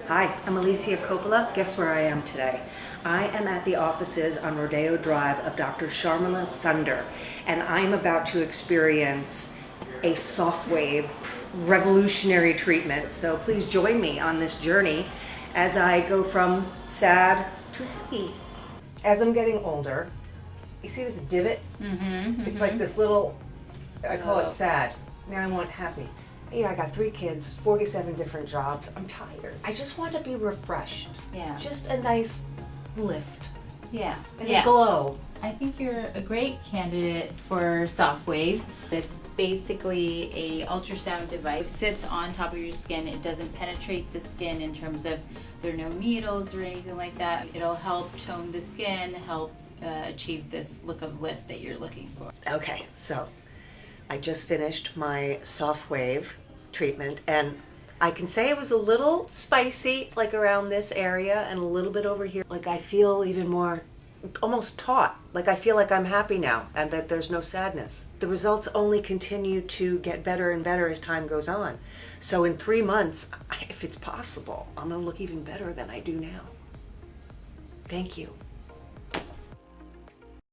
Hi, I'm Alicia Coppola. Guess where I am today? I am at the offices on Rodeo Drive of Dr. Sharmila Sunder, and I'm about to experience a Sofwave revolutionary treatment. So please join me on this journey as I go from sad to happy. As I'm getting older, you see this divot? It's like this little, I call it sad. Now I want happy. You know, I got 3 kids, 47 different jobs. I'm tired. I just want to be refreshed. Yeah. Just a nice lift. Yeah. And a glow. I think you're a great candidate for Sofwave. It's basically a ultrasound device. It sits on top of your skin. It doesn't penetrate the skin in terms of there are no needles or anything like that. It'll help tone the skin, help achieve this look of lift that you're looking for. Okay, so I just finished my Sofwave treatment, and I can say it was a little spicy, like around this area and a little bit over here. Like I feel even more almost taut. Like I feel like I'm happy now and that there's no sadness. The results only continue to get better and better as time goes on. So in 3 months, if it's possible, I'm gonna look even better than I do now. Thank you.